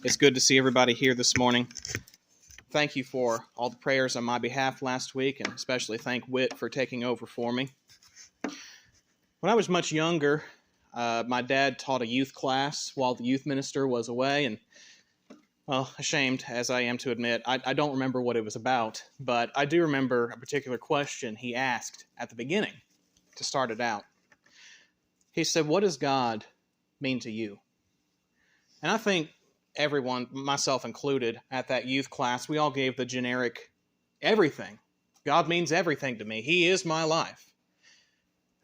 It's good to see everybody here this morning. Thank you for all the prayers on my behalf last week, and especially thank Whit for taking over for me. When I was much younger, my dad taught a youth class while the youth minister was away, and, well, ashamed as I am to admit, I don't remember what it was about, but I do remember a particular question he asked at the beginning to start it out. He said, "What does God mean to you?" And I think everyone, myself included, at that youth class, we all gave the generic everything. God means everything to me. He is my life.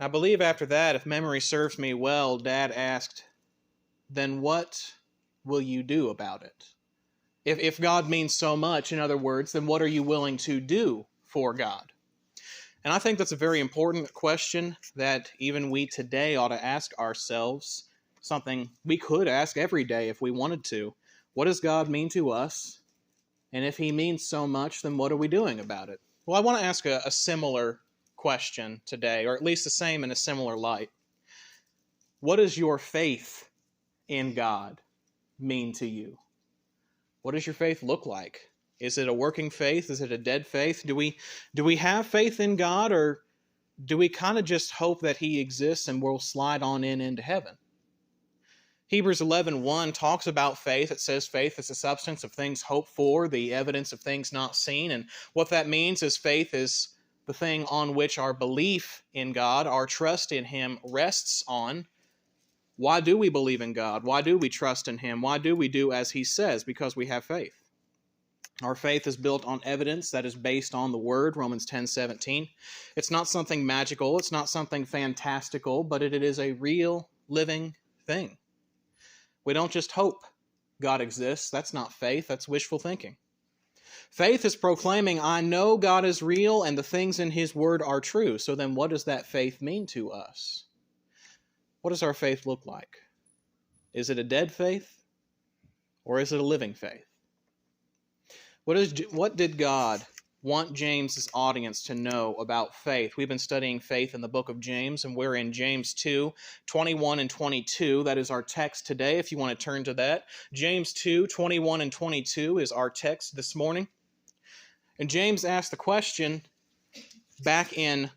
I believe after that, if memory serves me well, Dad asked, "Then what will you do about it?" If God means so much, in other words, then what are you willing to do for God? And I think that's a very important question that even we today ought to ask ourselves, something we could ask every day if we wanted to. What does God mean to us? And if he means so much, then what are we doing about it? Well, I want to ask a similar question today, or at least the same in a similar light. What does your faith in God mean to you? What does your faith look like? Is it a working faith? Is it a dead faith? Do we have faith in God, or do we kind of just hope that he exists and we'll slide on into heaven? Hebrews 11:1 talks about faith. It says faith is the substance of things hoped for, the evidence of things not seen. And what that means is faith is the thing on which our belief in God, our trust in him rests on. Why do we believe in God? Why do we trust in him? Why do we do as he says? Because we have faith. Our faith is built on evidence that is based on the Word, Romans 10:17. It's not something magical. It's not something fantastical, but it is a real, living thing. We don't just hope God exists. That's not faith. That's wishful thinking. Faith is proclaiming, I know God is real and the things in his Word are true. So then what does that faith mean to us? What does our faith look like? Is it a dead faith, or is it a living faith? What did God want James's audience to know about faith? We've been studying faith in the book of James, and we're in James 2:21 and 22. That is our text today, if you want to turn to that. James 2:21 and 22 is our text this morning. And James asked the question back in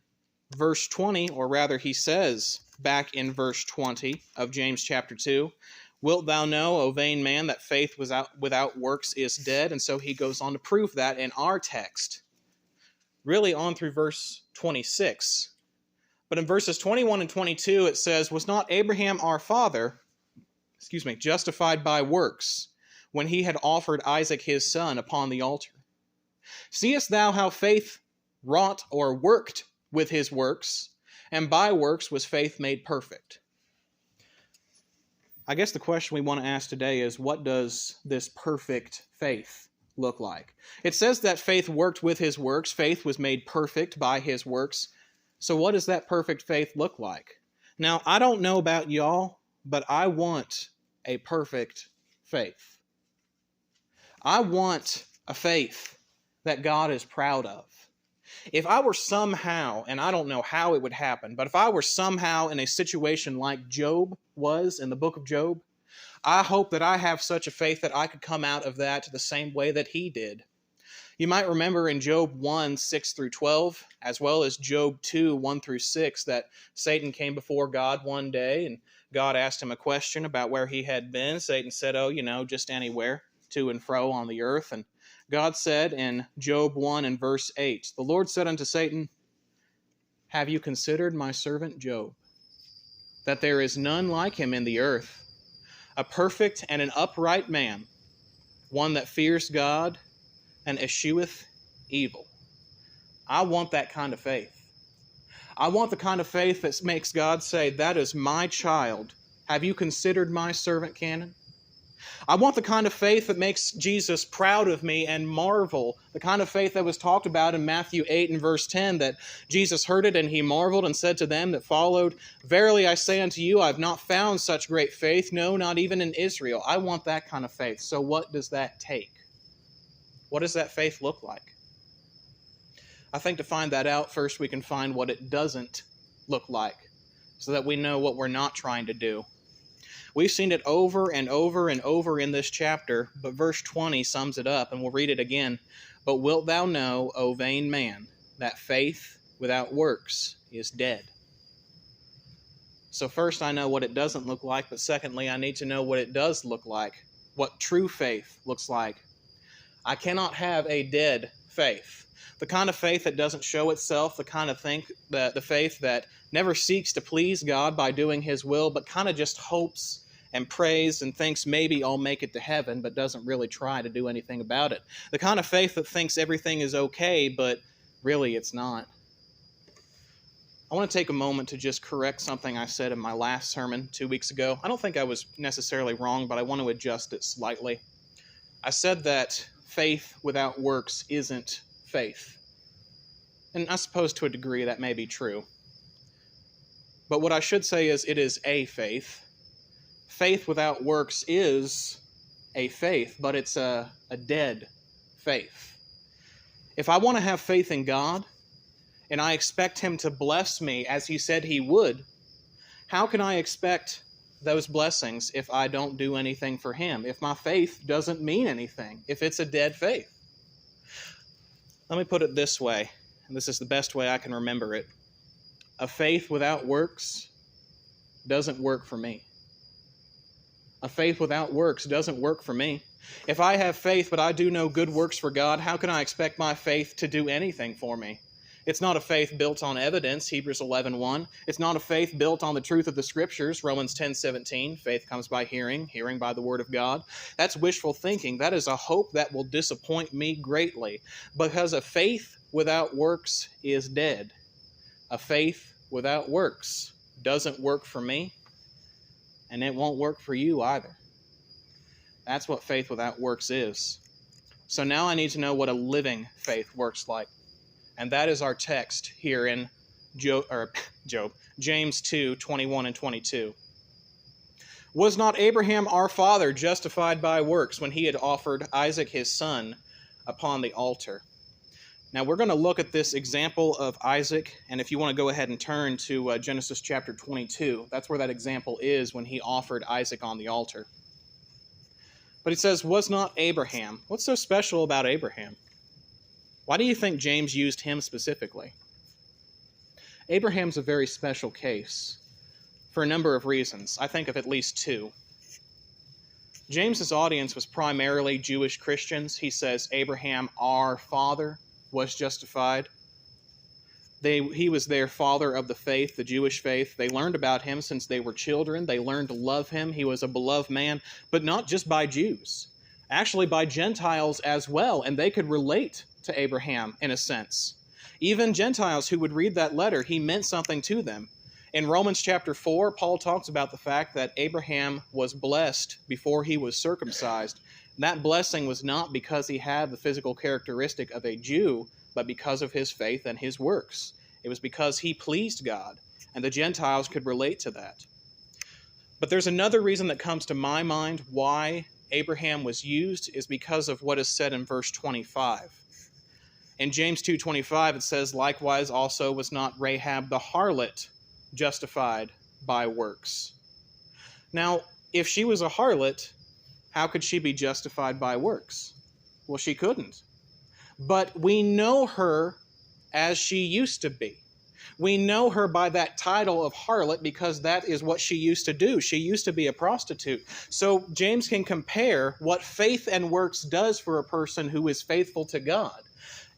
verse 20, or rather he says back in verse 20 of James chapter 2, "Wilt thou know, O vain man, that faith without works is dead?" And so he goes on to prove that in our text, really on through verse 26. But in verses 21 and 22, it says, "Was not Abraham our father, justified by works, when he had offered Isaac his son upon the altar? Seest thou how faith wrought or worked with his works, and by works was faith made perfect?" I guess the question we want to ask today is, what does this perfect faith look like? It says that faith worked with his works. Faith was made perfect by his works. So what does that perfect faith look like? Now, I don't know about y'all, but I want a perfect faith. I want a faith that God is proud of. If I were somehow, and I don't know how it would happen, but if I were somehow in a situation like Job was in the book of Job, I hope that I have such a faith that I could come out of that the same way that he did. You might remember in Job 1:6 through 12, as well as Job 2:1 through 6, that Satan came before God one day, and God asked him a question about where he had been. Satan said, just anywhere, to and fro on the earth. And God said in Job 1 and verse 8, "The Lord said unto Satan, Have you considered my servant Job, that there is none like him in the earth, a perfect and an upright man, one that fears God and escheweth evil?" I want that kind of faith. I want the kind of faith that makes God say, "That is my child. Have you considered my servant Canaan?" I want the kind of faith that makes Jesus proud of me and marvel. The kind of faith that was talked about in Matthew 8 and verse 10, that Jesus heard it and he marveled and said to them that followed, "Verily I say unto you, I have not found such great faith, no, not even in Israel." I want that kind of faith. So what does that take? What does that faith look like? I think to find that out, first we can find what it doesn't look like, so that we know what we're not trying to do. We've seen it over and over and over in this chapter, but verse 20 sums it up, and we'll read it again. But wilt thou know, O vain man, that faith without works is dead? So first I know what it doesn't look like, but secondly I need to know what it does look like, what true faith looks like. I cannot have a dead faith. The kind of faith that doesn't show itself, the kind of the faith that never seeks to please God by doing his will, but kind of just hopes and prays and thinks maybe I'll make it to heaven, but doesn't really try to do anything about it. The kind of faith that thinks everything is okay, but really it's not. I want to take a moment to just correct something I said in my last sermon 2 weeks ago. I don't think I was necessarily wrong, but I want to adjust it slightly. I said that faith without works isn't faith. And I suppose to a degree that may be true. But what I should say is it is a faith. Faith without works is a faith, but it's a dead faith. If I want to have faith in God, and I expect him to bless me as he said he would, how can I expect those blessings if I don't do anything for him, if my faith doesn't mean anything, if it's a dead faith? Let me put it this way, and this is the best way I can remember it. A faith without works doesn't work for me. A faith without works doesn't work for me. If I have faith but I do no good works for God, how can I expect my faith to do anything for me? It's not a faith built on evidence, Hebrews 11:1. It's not a faith built on the truth of the Scriptures, Romans 10:17. Faith comes by hearing, hearing by the Word of God. That's wishful thinking. That is a hope that will disappoint me greatly, because a faith without works is dead. A faith without works doesn't work for me, and it won't work for you either. That's what faith without works is. So now I need to know what a living faith works like. And that is our text here in James 2:21 and 22. Was not Abraham our father justified by works when he had offered Isaac his son upon the altar? Now we're going to look at this example of Isaac, and if you want to go ahead and turn to Genesis chapter 22, that's where that example is when he offered Isaac on the altar. But it says, was not Abraham. What's so special about Abraham? Why do you think James used him specifically? Abraham's a very special case for a number of reasons. I think of at least two. James's audience was primarily Jewish Christians. He says Abraham, our father, was justified. He was their father of the faith, the Jewish faith. They learned about him since they were children. They learned to love him. He was a beloved man, but not just by Jews, actually by Gentiles as well, and they could relate to Abraham in a sense. Even Gentiles who would read that letter, he meant something to them. In Romans chapter 4, Paul talks about the fact that Abraham was blessed before he was circumcised. And that blessing was not because he had the physical characteristic of a Jew, but because of his faith and his works. It was because he pleased God, and the Gentiles could relate to that. But there's another reason that comes to my mind why Abraham was used, is because of what is said in verse 25. In James 2:25 it says, likewise also was not Rahab the harlot justified by works. Now, if she was a harlot, how could she be justified by works? Well, she couldn't. But we know her as she used to be. We know her by that title of harlot because that is what she used to do. She used to be a prostitute. So James can compare what faith and works does for a person who is faithful to God.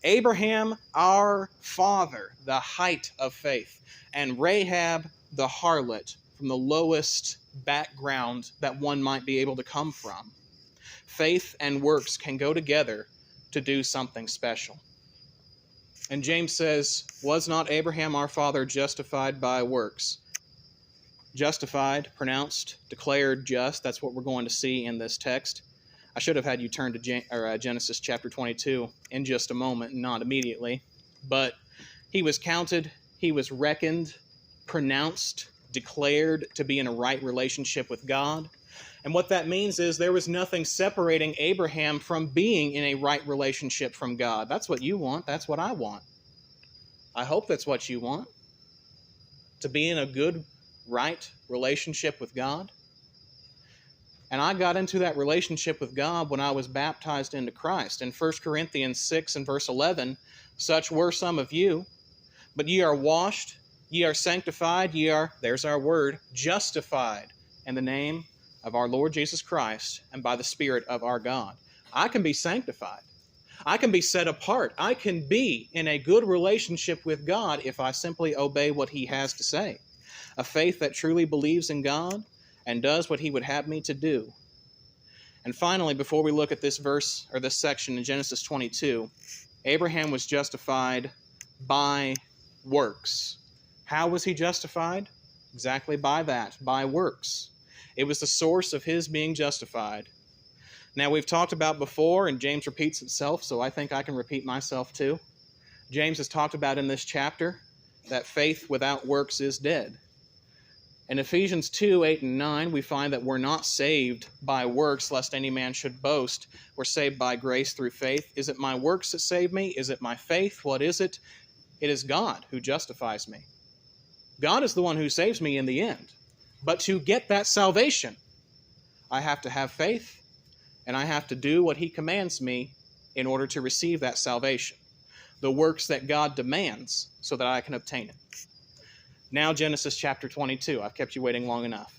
Abraham, our father, the height of faith, and Rahab, the harlot, from the lowest background that one might be able to come from. Faith and works can go together to do something special. And James says, was not Abraham our father justified by works? Justified, pronounced, declared just. That's what we're going to see in this text. I should have had you turn to Genesis chapter 22 in just a moment, not immediately. But he was counted, he was reckoned, pronounced, declared to be in a right relationship with God. And what that means is there was nothing separating Abraham from being in a right relationship from God. That's what you want. That's what I want. I hope that's what you want. To be in a good, right relationship with God. And I got into that relationship with God when I was baptized into Christ. In 1 Corinthians 6 and verse 11, such were some of you, but ye are washed, ye are sanctified, ye are, there's our word, justified in the name of our Lord Jesus Christ and by the Spirit of our God. I can be sanctified. I can be set apart. I can be in a good relationship with God if I simply obey what he has to say. A faith that truly believes in God and does what he would have me to do. And finally, before we look at this verse or this section in Genesis 22, Abraham was justified by works. How was he justified? Exactly by that, by works. It was the source of his being justified. Now, we've talked about before, and James repeats itself, so I think I can repeat myself too. James has talked about in this chapter that faith without works is dead. In Ephesians 2, 8, and 9, we find that we're not saved by works, lest any man should boast. We're saved by grace through faith. Is it my works that save me? Is it my faith? What is it? It is God who justifies me. God is the one who saves me in the end. But to get that salvation, I have to have faith, and I have to do what he commands me in order to receive that salvation. The works that God demands so that I can obtain it. Now Genesis chapter 22. I've kept you waiting long enough.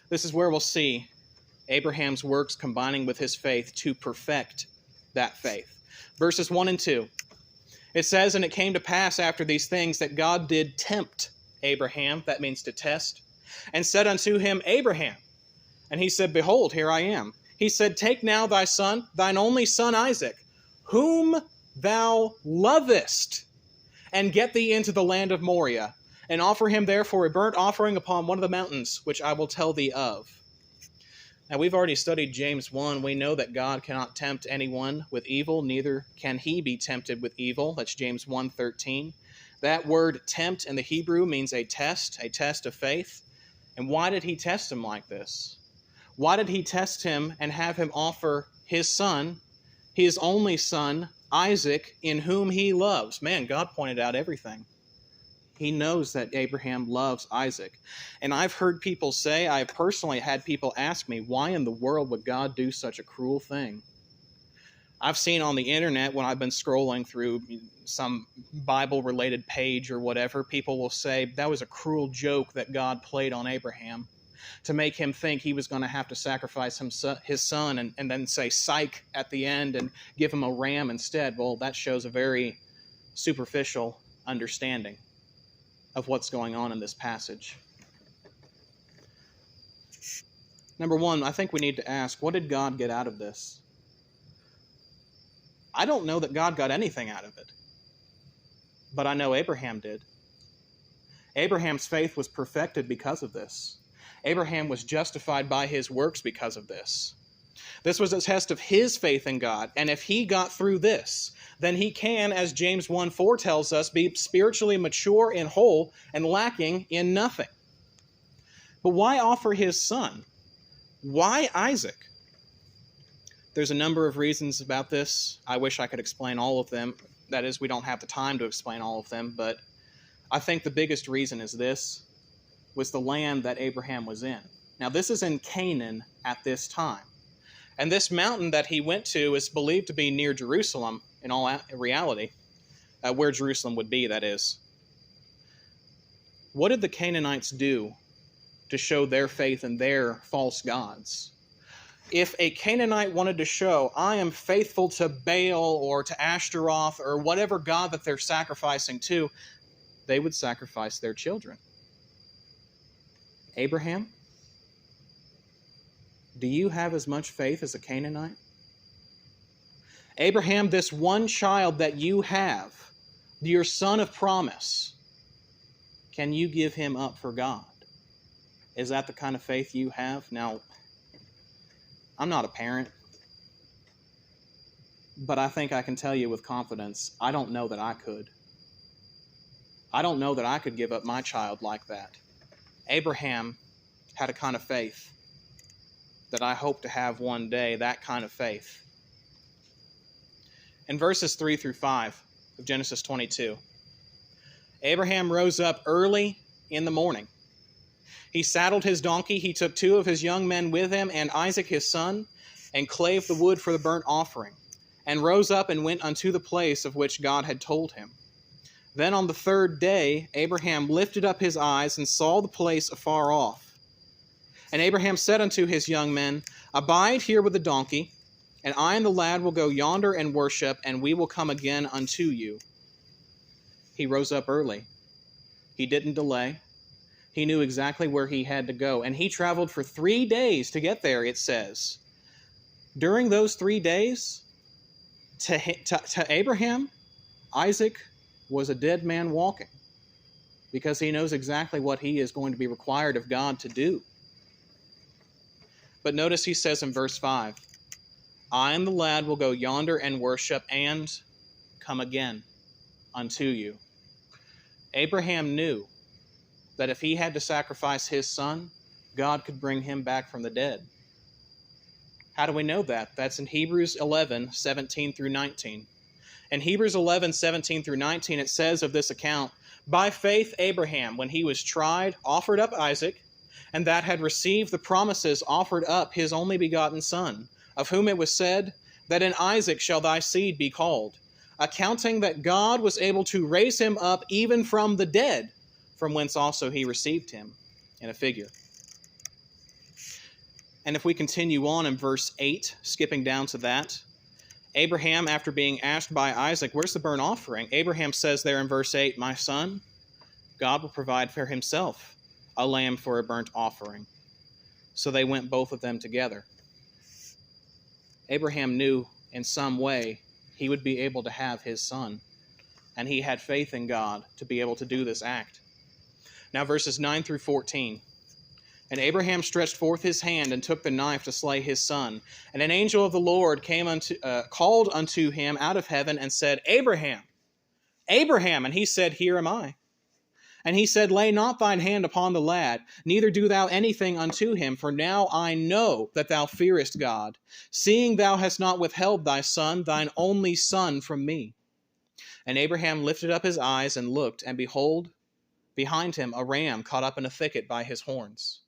This is where we'll see Abraham's works combining with his faith to perfect that faith. Verses 1 and 2. It says, and it came to pass after these things that God did tempt Abraham, that means to test, and said unto him, Abraham. And he said, behold, here I am. He said, take now thy son, thine only son Isaac, whom thou lovest, and get thee into the land of Moriah, and offer him there for a burnt offering upon one of the mountains, which I will tell thee of. Now, we've already studied James 1. We know that God cannot tempt anyone with evil, neither can he be tempted with evil. That's James 1:13. That word tempt in the Hebrew means a test of faith. And why did he test him like this? Why did he test him and have him offer his son, his only son, Isaac, in whom he loves? Man, God pointed out everything. He knows that Abraham loves Isaac. And I've heard people say, I've personally had people ask me, why in the world would God do such a cruel thing? I've seen on the internet when I've been scrolling through some Bible-related page or whatever, people will say, that was a cruel joke that God played on Abraham to make him think he was going to have to sacrifice his son and then say psych at the end and give him a ram instead. Well, that shows a very superficial understanding of what's going on in this passage. Number one, I think we need to ask, what did God get out of this? I don't know that God got anything out of it, but I know Abraham did. Abraham's faith was perfected because of this. Abraham was justified by his works because of this. This was a test of his faith in God, and if he got through this, then he can, as James 1:4 tells us, be spiritually mature and whole and lacking in nothing. But why offer his son? Why Isaac? There's a number of reasons about this. I wish I could explain all of them. That is, we don't have the time to explain all of them, but I think the biggest reason is this, was the land that Abraham was in. Now, this is in Canaan at this time. And this mountain that he went to is believed to be near Jerusalem, in all reality, where Jerusalem would be, that is. What did the Canaanites do to show their faith in their false gods? If a Canaanite wanted to show, I am faithful to Baal or to Ashtaroth or whatever god that they're sacrificing to, they would sacrifice their children. Abraham, do you have as much faith as a Canaanite? Abraham, this one child that you have, your son of promise, can you give him up for God? Is that the kind of faith you have? Now, I'm not a parent, but I think I can tell you with confidence, I don't know that I could. I don't know that I could give up my child like that. Abraham had a kind of faith that I hope to have one day, that kind of faith. In verses 3 through 5 of Genesis 22, Abraham rose up early in the morning He saddled his donkey, he took 2 of his young men with him, and Isaac his son, and clave the wood for the burnt offering, and rose up and went unto the place of which God had told him. Then on the 3rd day Abraham lifted up his eyes, and saw the place afar off. And Abraham said unto his young men, Abide here with the donkey, and I and the lad will go yonder and worship, and we will come again unto you. He rose up early. He didn't delay. He knew exactly where he had to go, and he traveled for 3 days to get there, it says. During those 3 days, to Abraham, Isaac was a dead man walking, because he knows exactly what he is going to be required of God to do. But notice he says in verse 5, I and the lad will go yonder and worship, and come again unto you. Abraham knew that if he had to sacrifice his son, God could bring him back from the dead. How do we know that? That's in Hebrews 11, 17 through 19. In Hebrews 11, 17 through 19, it says of this account, By faith Abraham, when he was tried, offered up Isaac, and that had received the promises, offered up his only begotten son, of whom it was said, that in Isaac shall thy seed be called, accounting that God was able to raise him up even from the dead, from whence also he received him, in a figure. And if we continue on in verse 8, skipping down to that, Abraham, after being asked by Isaac, where's the burnt offering? Abraham says there in verse 8, My son, God will provide for himself a lamb for a burnt offering. So they went both of them together. Abraham knew in some way he would be able to have his son, and he had faith in God to be able to do this act. Now verses 9 through 14. And Abraham stretched forth his hand and took the knife to slay his son. And an angel of the Lord called unto him out of heaven and said, Abraham, Abraham. And he said, Here am I. And he said, Lay not thine hand upon the lad, neither do thou anything unto him, for now I know that thou fearest God, seeing thou hast not withheld thy son, thine only son, from me. And Abraham lifted up his eyes and looked, and behold, behind him a ram caught up in a thicket by his horns.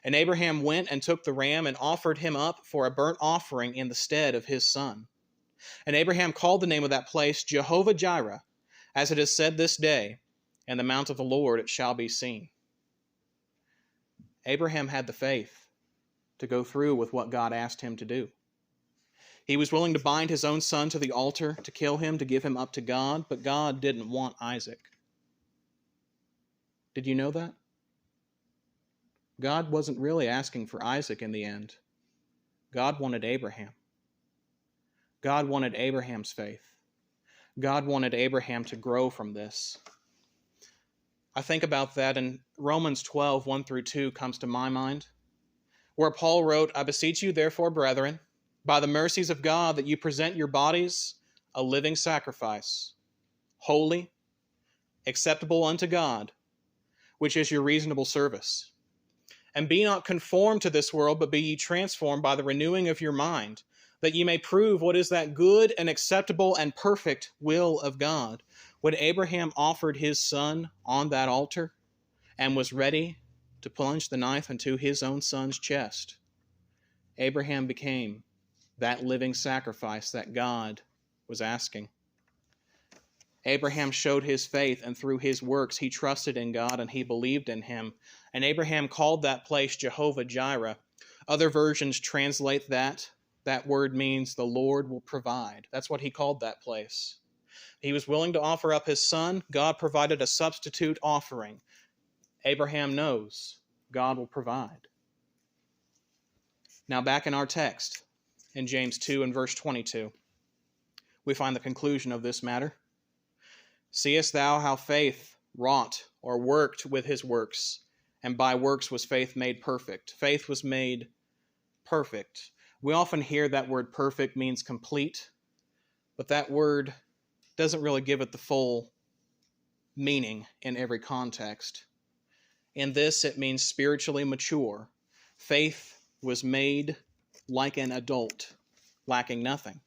And Abraham went and took the ram and offered him up for a burnt offering in the stead of his son. And Abraham called the name of that place Jehovah-Jireh, as it is said this day, In the mount of the Lord it shall be seen. Abraham had the faith to go through with what God asked him to do. He was willing to bind his own son to the altar, to kill him, to give him up to God, but God didn't want Isaac. Did you know that? God wasn't really asking for Isaac in the end. God wanted Abraham. God wanted Abraham's faith. God wanted Abraham to grow from this. I think about that, and Romans 12, 1 through 2 comes to my mind, where Paul wrote, I beseech you, therefore, brethren, by the mercies of God, that you present your bodies a living sacrifice, holy, acceptable unto God, which is your reasonable service. And be not conformed to this world, but be ye transformed by the renewing of your mind, that ye may prove what is that good and acceptable and perfect will of God. When Abraham offered his son on that altar and was ready to plunge the knife into his own son's chest, Abraham became that living sacrifice that God was asking. Abraham showed his faith, and through his works he trusted in God and he believed in him. And Abraham called that place Jehovah-Jireh. Other versions translate that. That word means the Lord will provide. That's what he called that place. He was willing to offer up his son. God provided a substitute offering. Abraham knows God will provide. Now back in our text, in James 2 and verse 22, we find the conclusion of this matter. Seest thou how faith wrought or worked with his works, and by works was faith made perfect. Faith was made perfect. We often hear that word perfect means complete, but that word doesn't really give it the full meaning in every context. In this, it means spiritually mature. Faith was made like an adult, lacking nothing.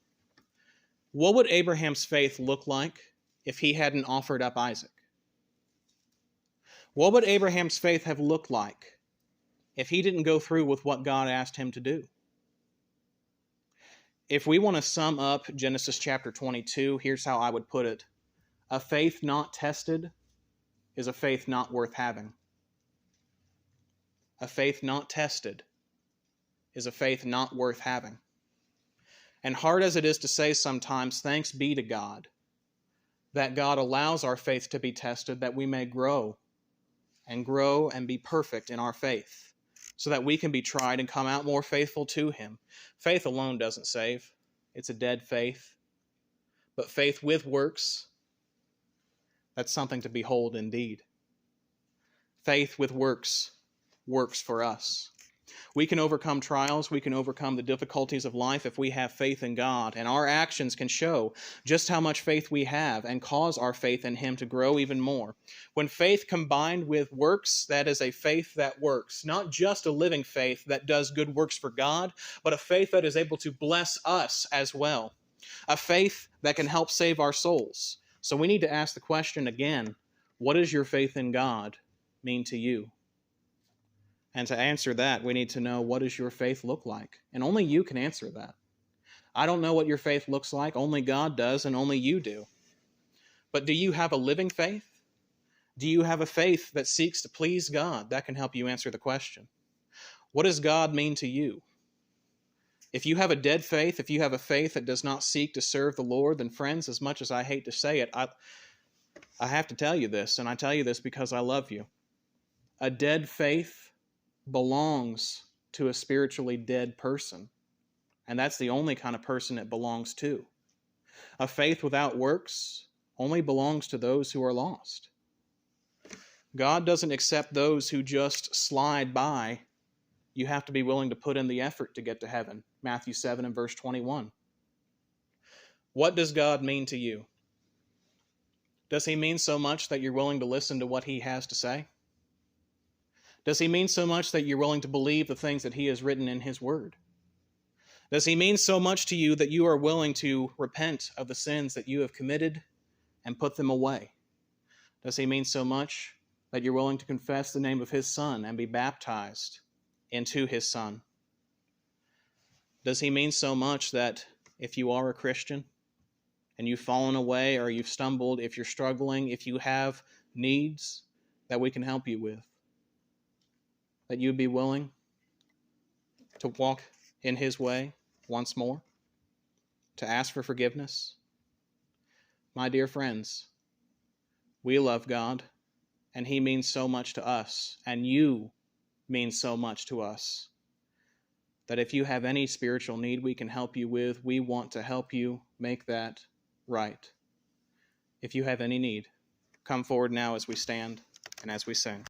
What would Abraham's faith look like if he hadn't offered up Isaac? What would Abraham's faith have looked like if he didn't go through with what God asked him to do? If we want to sum up Genesis chapter 22, here's how I would put it. A faith not tested is a faith not worth having. A faith not tested is a faith not worth having. And hard as it is to say sometimes, thanks be to God that God allows our faith to be tested, that we may grow and be perfect in our faith, so that we can be tried and come out more faithful to Him. Faith alone doesn't save. It's a dead faith. But faith with works, that's something to behold indeed. Faith with works works for us. We can overcome trials, we can overcome the difficulties of life if we have faith in God, and our actions can show just how much faith we have and cause our faith in Him to grow even more. When faith combined with works, that is a faith that works, not just a living faith that does good works for God, but a faith that is able to bless us as well, a faith that can help save our souls. So we need to ask the question again, what does your faith in God mean to you? And to answer that, we need to know, what does your faith look like? And only you can answer that. I don't know what your faith looks like. Only God does, and only you do. But do you have a living faith? Do you have a faith that seeks to please God? That can help you answer the question. What does God mean to you? If you have a dead faith, if you have a faith that does not seek to serve the Lord, then friends, as much as I hate to say it, I have to tell you this, and I tell you this because I love you. A dead faith belongs to a spiritually dead person. And that's the only kind of person it belongs to. A faith without works only belongs to those who are lost. God doesn't accept those who just slide by. You have to be willing to put in the effort to get to heaven. Matthew 7 and verse 21. What does God mean to you? Does He mean so much that you're willing to listen to what He has to say? Does He mean so much that you're willing to believe the things that He has written in His Word? Does He mean so much to you that you are willing to repent of the sins that you have committed and put them away? Does He mean so much that you're willing to confess the name of His Son and be baptized into His Son? Does He mean so much that if you are a Christian and you've fallen away or you've stumbled, if you're struggling, if you have needs that we can help you with, that you'd be willing to walk in His way once more, to ask for forgiveness? My dear friends, we love God, and He means so much to us, and you mean so much to us, that if you have any spiritual need we can help you with, we want to help you make that right. If you have any need, come forward now as we stand and as we sing.